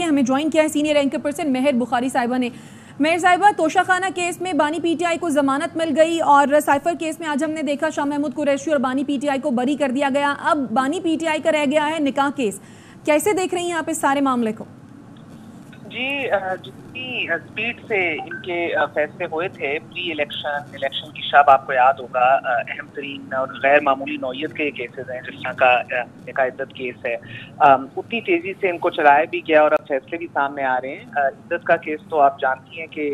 के हमें ज्वाइन किया है सीनियर एंकर पर्सन मेहर बुखारी साहिबा ने। मेहर साहिबा, तोशाखाना केस में बानी पीटीआई को जमानत मिल गई और साइफर केस में आज हमने देखा शाह महमूद कुरैशी और बानी पीटीआई को बरी कर दिया गया। अब बानी पीटीआई का रह गया है निकाह केस। कैसे देख रही हैं आप इस सारे मामले को? जी, जितनी स्पीड से इनके फैसले हुए थे प्री इलेक्शन की शब, आपको याद होगा, अहम तरीन और गैर मामूली नौयत के केसेस हैं, जिस तरह का निकाह इद्दत केस है, उतनी तेजी से इनको चलाया भी गया और अब फैसले भी सामने आ रहे हैं। इद्दत का केस तो आप जानती हैं कि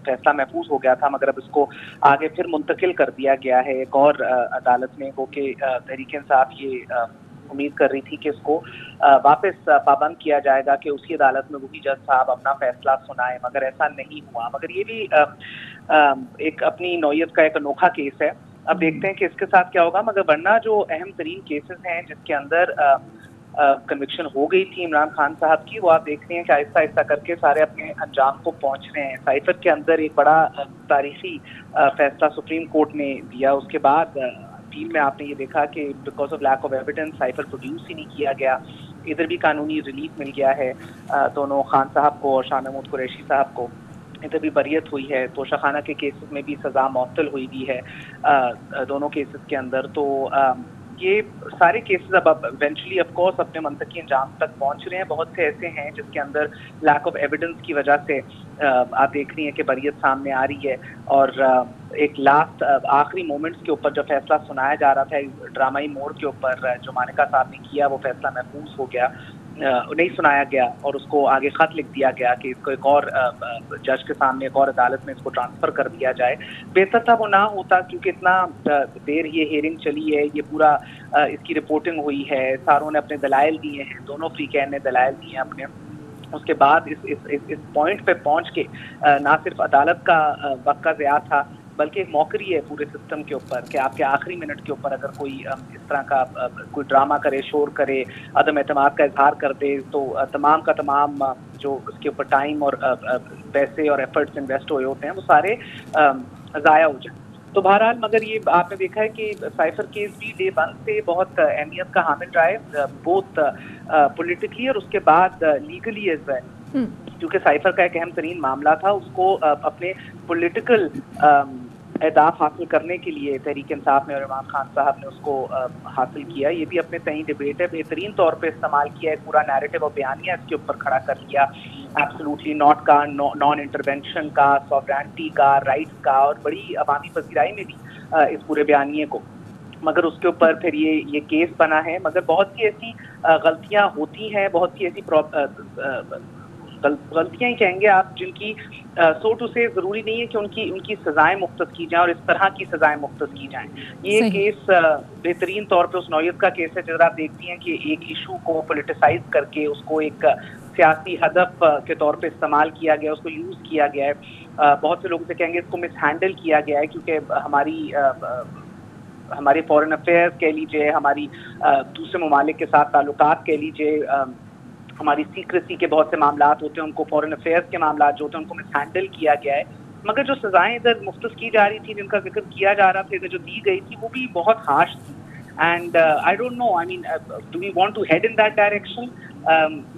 फैसला महफूज हो गया था, मगर अब इसको आगे फिर मुंतकिल कर दिया गया है एक और अदालत में, वो कि तहरीक इंसाफ ये उम्मीद कर रही थी कि इसको वापस पाबंद किया जाएगा कि उसी अदालत में वही जज साहब अपना फैसला सुनाए, मगर ऐसा नहीं हुआ। मगर ये भी एक अपनी नौयत का एक अनोखा केस है। अब देखते हैं कि इसके साथ क्या होगा। मगर वरना जो अहम तरीन केसेस हैं जिसके अंदर कन्विक्शन हो गई थी इमरान खान साहब की, वो आप देख रहे हैं कि आहिस्ता आहिस्ता करके सारे अपने अंजाम को पहुंच रहे हैं। साइफर के अंदर एक बड़ा तारीखी फैसला सुप्रीम कोर्ट ने दिया, उसके बाद अपील में आपने ये देखा कि because of lack of evidence cipher produce ही नहीं किया गया। इधर भी कानूनी रिलीफ मिल गया है दोनों खान साहब को और शाह महमूद कुरैशी साहब को। इधर भी बरियत हुई है। तोशाखाना के केसेस में भी सज़ा मुअत्तल हुई भी है दोनों केसेस के अंदर। तो ये सारे केसेस अब इवेंचुअली ऑफ कोर्स अपने मंतकी अंजाम तक पहुंच रहे हैं। बहुत से ऐसे हैं जिसके अंदर लैक ऑफ एविडेंस की वजह से आप देख रही हैं कि बरियत सामने आ रही है और एक लास्ट आखिरी मोमेंट्स के ऊपर जो फैसला सुनाया जा रहा था, ड्रामाई मोड़ के ऊपर जो मानिका साहब ने किया, वो फैसला महफूज हो गया, नहीं सुनाया गया और उसको आगे खत लिख दिया गया कि इसको एक और जज के सामने एक और अदालत में इसको ट्रांसफर कर दिया जाए। बेहतर था वो ना होता, क्योंकि इतना देर ये हियरिंग चली है, ये पूरा इसकी रिपोर्टिंग हुई है, सारों ने अपने दलाइल दिए हैं, दोनों फ्रीकैन ने दलाइल दिए हैं अपने। उसके बाद इस पॉइंट पे पहुंच के ना सिर्फ अदालत का वक्त का ज़िया था, बल्कि एक मौकरी है पूरे सिस्टम के ऊपर कि आपके आखिरी मिनट के ऊपर अगर कोई इस तरह का कोई ड्रामा करे, शोर करे, अदम एतमाद का इजहार कर दे, तो तमाम का तमाम जो उसके ऊपर टाइम और पैसे और एफर्ट्स इन्वेस्ट हुए होते हैं वो सारे ज़ाया हो जाए। तो बहरहाल, मगर ये आपने देखा है कि साइफर केस भी डे वन से बहुत अहमियत का हामिल रहा है, बोथ पॉलिटिकली और उसके बाद लीगली एज वेल, क्योंकि साइफर का एक अहम तरीन मामला था। उसको अपने पॉलिटिकल अहदाफ हासिल करने के लिए तहरीक इंसाफ ने और इमरान खान साहब ने उसको हासिल किया। ये भी अपने सही डिबेट है, बेहतरीन तौर पे इस्तेमाल किया है, पूरा नैरेटिव और बयानिया इसके ऊपर खड़ा कर लिया, एब्सोल्युटली नॉट का, नॉन इंटरवेंशन का, सॉवरेनिटी का, राइट्स का, और बड़ी अवामी पजीराई में भी इस पूरे बयानिए को। मगर उसके ऊपर फिर ये केस बना है। मगर बहुत सी ऐसी गलतियां होती हैं, बहुत सी ऐसी गलतियां ही कहेंगे आप, जिनकी सो टू से जरूरी नहीं है कि उनकी सजाएं मुख्तस की जाएं और इस तरह की सजाएं मुख्तस की जाएं। ये केस बेहतरीन तौर पे उस नौयत का केस है जिधर आप देखती हैं कि एक इशू को पोलिटिसाइज करके उसको एक सियासी हदफ के तौर पे इस्तेमाल किया गया, उसको यूज किया गया है। बहुत से लोग से कहेंगे इसको मिस हैंडल किया गया है, क्योंकि हमारी फॉरेन अफेयर्स कह लीजिए, हमारी दूसरे ममालिक के साथ ताल्लुकात कह लीजिए, हमारी सीक्रेसी के बहुत से मामलात होते हैं, उनको फॉरेन अफेयर्स के मामलात जो होते हैं उनको मिस हैंडल किया गया है। मगर जो सजाएं इधर मुख्तस की जा रही थी, जिनका जिक्र किया जा रहा था, इधर जो दी गई थी, वो भी बहुत हार्श थी। And I don't know, I mean, do we want to head in that direction?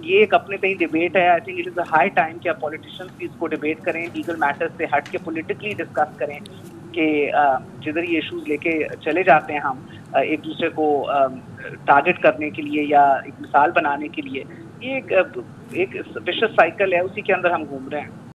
ये एक अपने कहीं डिबेट है। I think it is a high time कि आप पॉलिटिशियंस भी इसको डिबेट करें, लीगल मैटर्स से हट के पॉलिटिकली डिस्कस करें कि जिधर ये इशूज़ लेके चले जाते हैं हम एक दूसरे को टारगेट करने के लिए या एक मिसाल बनाने के लिए, ये एक विशियस साइकिल है, उसी के अंदर हम घूम रहे हैं।